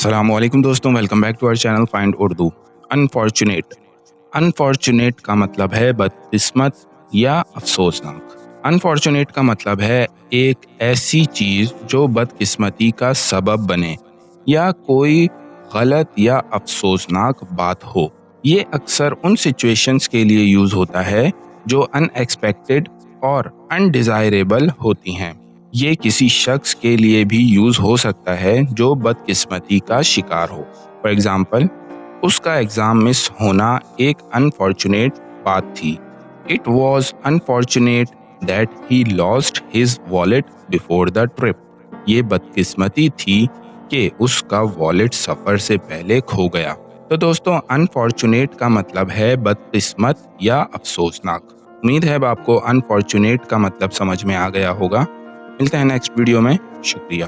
अस्सलामुअलैकुम दोस्तों, welcome back to our channel find Urdu. Unfortunate. Unfortunate का मतलब है बदकिस्मत या अफसोसनाक। अनफॉर्चुनेट का मतलब है एक ऐसी चीज जो बदकिस्मती का सबब बने या कोई गलत या अफसोसनाक बात हो। ये अक्सर उन सिचुएशंस के लिए यूज होता है जो अनएक्सपेक्टेड और अनडिजायरेबल होती हैं। ये किसी शख्स के लिए भी यूज हो सकता है जो बदकिस्मती का शिकार हो। फॉर एग्जाम्पल, उसका एग्जाम मिस होना एक अनफॉर्चुनेट बात थी। It was unfortunate that he lost his wallet before the trip. ये बदकिस्मती थी कि उसका वॉलेट सफर से पहले खो गया। तो दोस्तों, अनफॉर्चुनेट का मतलब है बदकिस्मत या अफसोसनाक। उम्मीद है अब आपको अनफॉर्चुनेट का मतलब समझ में आ गया होगा। मिलते हैं नेक्स्ट वीडियो में। शुक्रिया।